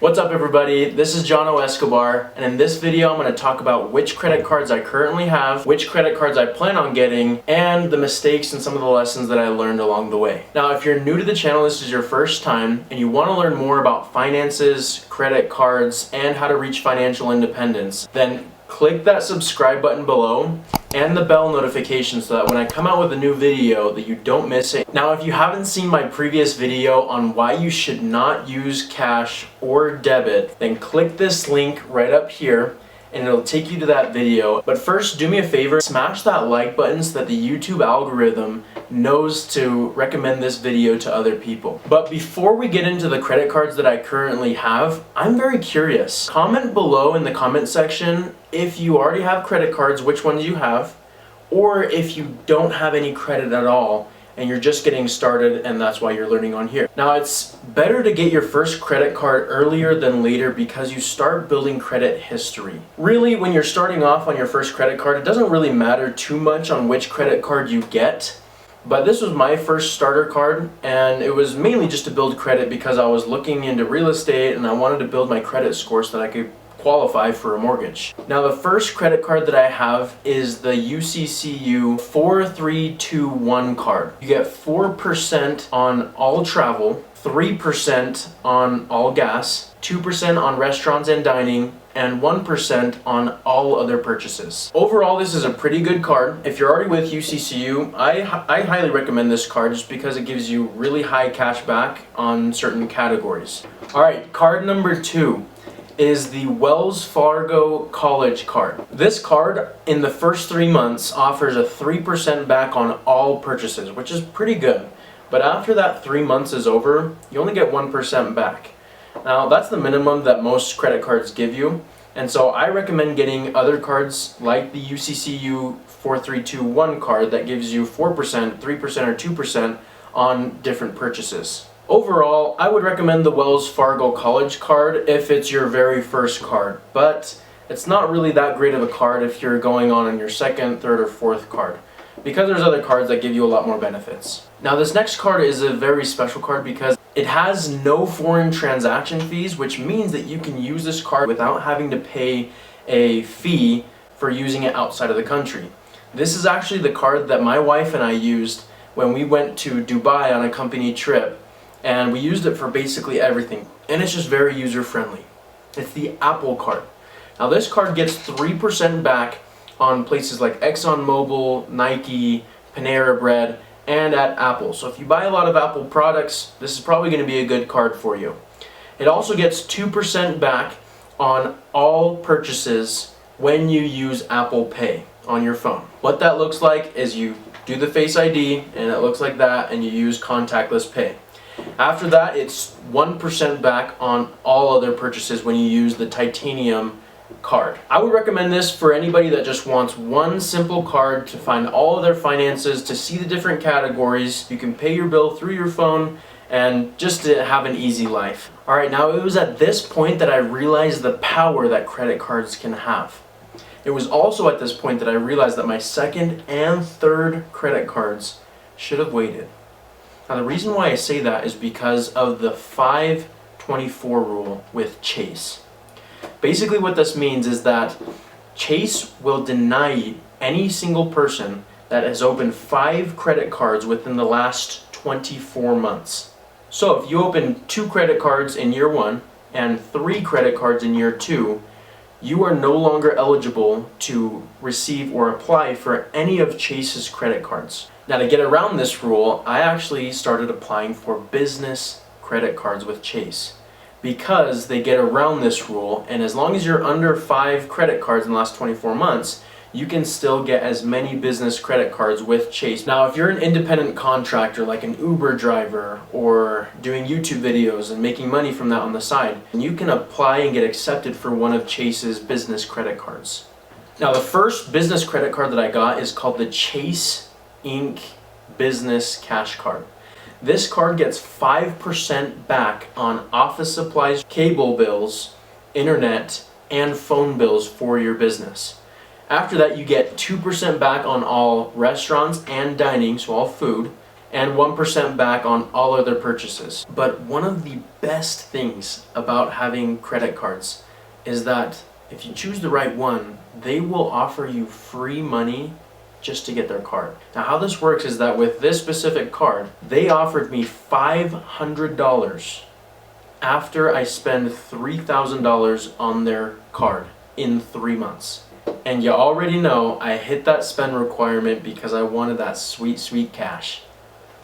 What's up everybody, this is John O. Escobar, and in this video I'm going to talk about which credit cards I currently have, which credit cards I plan on getting, and the mistakes and some of the lessons that I learned along the way. Now if you're new to the channel, this is your first time, and you want to learn more about finances, credit cards, and how to reach financial independence, then click that subscribe button below and the bell notification so that when I come out with a new video that you don't miss it. Now if you haven't seen my previous video on why you should not use cash or debit, then click this link right up here and it'll take you to that video. But first, do me a favor, smash that like button so that the YouTube algorithm knows to recommend this video to other people. But before we get into the credit cards that I currently have, I'm very curious. Comment below in the comment section if you already have credit cards, which ones you have, or if you don't have any credit at all and you're just getting started and that's why you're learning on here. Now it's better to get your first credit card earlier than later because you start building credit history. Really, when you're starting off on your first credit card, it doesn't really matter too much on which credit card you get. But this was my first starter card, and it was mainly just to build credit because I was looking into real estate and I wanted to build my credit score so that I could qualify for a mortgage. Now the first credit card that I have is the UCCU 4321 card. You get 4% on all travel, 3% on all gas, 2% on restaurants and dining, and 1% on all other purchases. Overall, this is a pretty good card. If you're already with UCCU, I highly recommend this card just because it gives you really high cash back on certain categories. All right, card number 2 is the Wells Fargo College card. This card in the first 3 months offers a 3% back on all purchases, which is pretty good. But after that 3 months is over, you only get 1% back. Now that's the minimum that most credit cards give you, and so I recommend getting other cards like the UCCU 4321 card that gives you 4%, 3%, or 2% on different purchases. Overall, I would recommend the Wells Fargo College card if it's your very first card, but it's not really that great of a card if you're going on your second, third, or fourth card, because there's other cards that give you a lot more benefits. Now this next card is a very special card because it has no foreign transaction fees, which means that you can use this card without having to pay a fee for using it outside of the country. This is actually the card that my wife and I used when we went to Dubai on a company trip, and we used it for basically everything, and it's just very user-friendly. It's the Apple card. Now this card gets 3% back on places like ExxonMobil, Nike, Panera Bread, and at Apple. So if you buy a lot of Apple products, this is probably going to be a good card for you. It also gets 2% back on all purchases when you use Apple Pay on your phone. What that looks like is you do the Face ID, and it looks like that, and you use contactless pay. After that, it's 1% back on all other purchases when you use the titanium card. I would recommend this for anybody that just wants one simple card to find all of their finances, to see the different categories. You can pay your bill through your phone and just to have an easy life. Alright, now it was at this point that I realized the power that credit cards can have. It was also at this point that I realized that my second and third credit cards should have waited. Now the reason why I say that is because of the 524 rule with Chase. Basically what this means is that Chase will deny any single person that has opened 5 credit cards within the last 24 months. So if you open 2 credit cards in year 1 and 3 credit cards in year 2, you are no longer eligible to receive or apply for any of Chase's credit cards. Now to get around this rule, I actually started applying for business credit cards with Chase because they get around this rule, and as long as you're under 5 credit cards in the last 24 months, you can still get as many business credit cards with Chase. Now if you're an independent contractor like an Uber driver or doing YouTube videos and making money from that on the side, you can apply and get accepted for one of Chase's business credit cards. Now the first business credit card that I got is called the Chase Inc. Business Cash Card. This card gets 5% back on office supplies, cable bills, internet, and phone bills for your business. After that, you get 2% back on all restaurants and dining, so all food, and 1% back on all other purchases. But one of the best things about having credit cards is that if you choose the right one, they will offer you free money just to get their card. Now how this works is that with this specific card, they offered me $500 after I spend $3,000 on their card in 3 months. And you already know I hit that spend requirement because I wanted that sweet, sweet cash.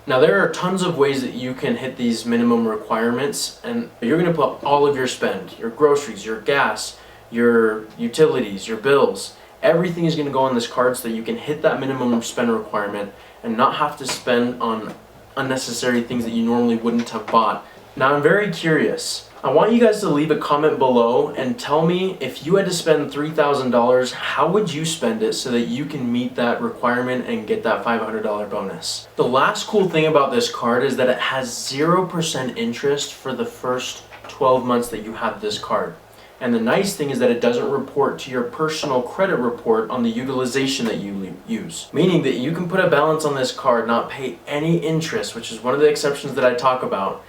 Now there are tons of ways that you can hit these minimum requirements, and you're gonna put all of your spend, your groceries, your gas, your utilities, your bills, everything is gonna go on this card so that you can hit that minimum spend requirement and not have to spend on unnecessary things that you normally wouldn't have bought. Now I'm very curious. I want you guys to leave a comment below and tell me, if you had to spend $3,000, how would you spend it so that you can meet that requirement and get that $500 bonus? The last cool thing about this card is that it has 0% interest for the first 12 months that you have this card. And the nice thing is that it doesn't report to your personal credit report on the utilization that you use. Meaning that you can put a balance on this card, not pay any interest, which is one of the exceptions that I talk about,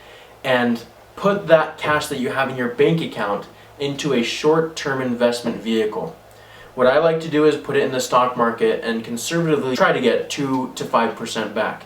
and put that cash that you have in your bank account into a short-term investment vehicle. What I like to do is put it in the stock market and conservatively try to get 2 to 5% back.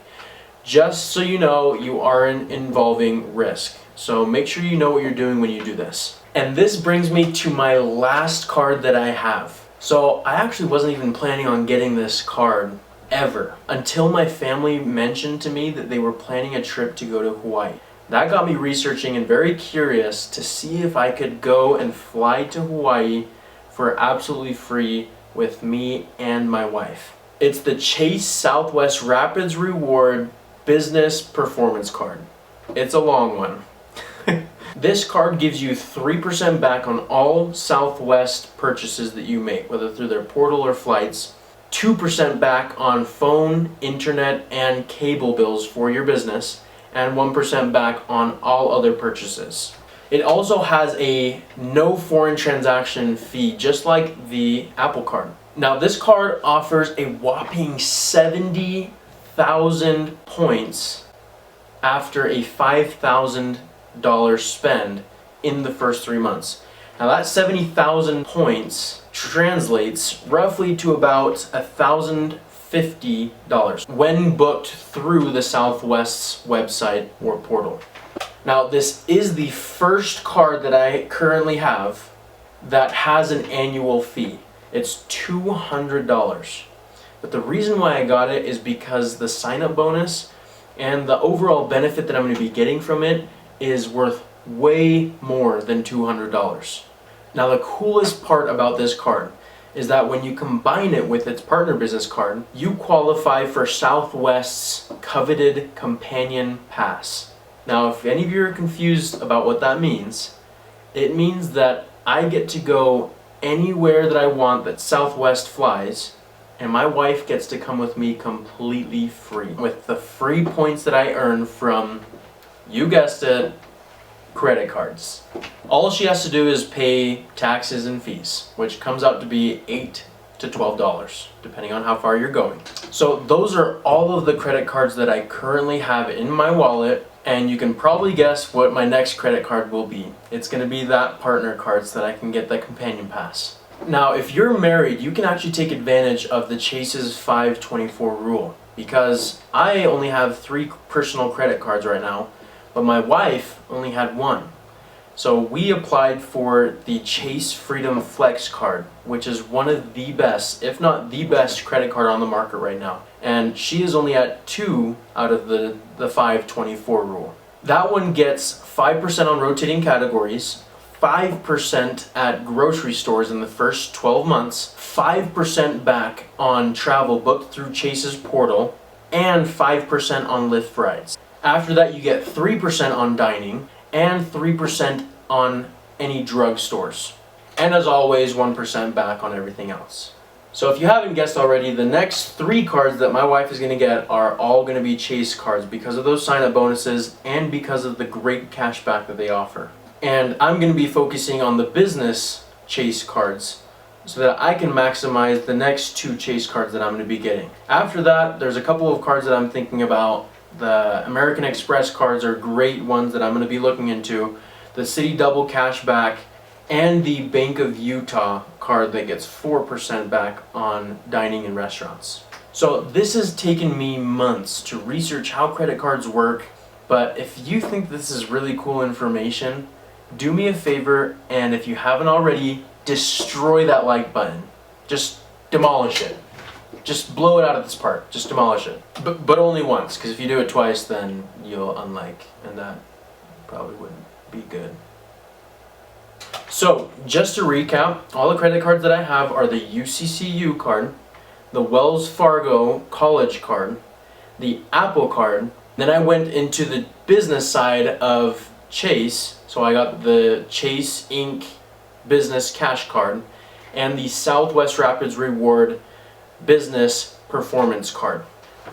Just so you know, you aren't involving risk. So make sure you know what you're doing when you do this. And this brings me to my last card that I have. So I actually wasn't even planning on getting this card ever until my family mentioned to me that they were planning a trip to go to Hawaii. That got me researching and very curious to see if I could go and fly to Hawaii for absolutely free with me and my wife. It's the Chase Southwest Rapids Reward Business Performance Card. It's a long one. This card gives you 3% back on all Southwest purchases that you make, whether through their portal or flights, 2% back on phone, internet, and cable bills for your business, and 1% back on all other purchases. It also has a no foreign transaction fee, just like the Apple Card. Now this card offers a whopping 70,000 points after a $5,000 spend in the first 3 months. Now that 70,000 points translates roughly to about $1,050 when booked through the Southwest's website or portal. Now this is the first card that I currently have that has an annual fee. It's $200. But the reason why I got it is because the sign-up bonus and the overall benefit that I'm going to be getting from it is worth way more than $200. Now the coolest part about this card is that when you combine it with its partner business card, you qualify for Southwest's coveted companion pass. Now if any of you are confused about what that means, it means that I get to go anywhere that I want that Southwest flies, and my wife gets to come with me completely free with the free points that I earn from, you guessed it, credit cards. All she has to do is pay taxes and fees, which comes out to be $8 to $12, depending on how far you're going. So those are all of the credit cards that I currently have in my wallet, and you can probably guess what my next credit card will be. It's going to be that partner card so that I can get that companion pass. Now, if you're married, you can actually take advantage of the Chase's 524 rule, because I only have 3 personal credit cards right now, but my wife only had 1. So we applied for the Chase Freedom Flex card, which is one of the best, if not the best, credit card on the market right now. And she is only at 2 out of the 524 rule. That one gets 5% on rotating categories, 5% at grocery stores in the first 12 months, 5% back on travel booked through Chase's portal, and 5% on Lyft rides. After that, you get 3% on dining and 3% on any drug stores. And as always, 1% back on everything else. So if you haven't guessed already, the next 3 cards that my wife is going to get are all going to be Chase cards because of those sign-up bonuses and because of the great cash back that they offer. And I'm going to be focusing on the business Chase cards so that I can maximize the next 2 Chase cards that I'm going to be getting. After that, there's a couple of cards that I'm thinking about The American Express cards are great ones that I'm going to be looking into. The Citi Double Cashback and the Bank of Utah card that gets 4% back on dining in restaurants. So this has taken me months to research how credit cards work, but if you think this is really cool information, do me a favor, and if you haven't already, destroy that like button. Just demolish it. Just blow it out of this park. Just demolish it. But only once, because if you do it twice, then you'll unlike, and that probably wouldn't be good. So, just to recap, all the credit cards that I have are the UCCU card, the Wells Fargo College card, the Apple card. Then I went into the business side of Chase, so I got the Chase Inc. Business Cash Card and the Southwest Rapids Reward Business Performance Card.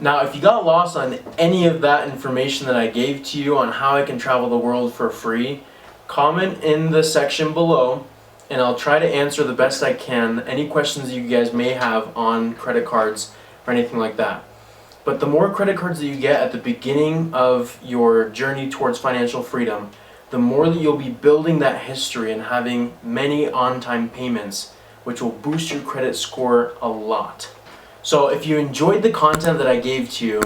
Now, if you got lost on any of that information that I gave to you on how I can travel the world for free, comment in the section below and I'll try to answer the best I can any questions you guys may have on credit cards or anything like that. But the more credit cards that you get at the beginning of your journey towards financial freedom, the more that you'll be building that history and having many on-time payments, which will boost your credit score a lot. So if you enjoyed the content that I gave to you,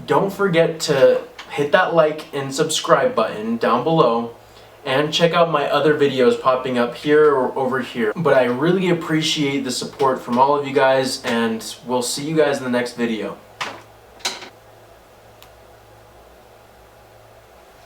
don't forget to hit that like and subscribe button down below and check out my other videos popping up here or over here. But I really appreciate the support from all of you guys, and we'll see you guys in the next video.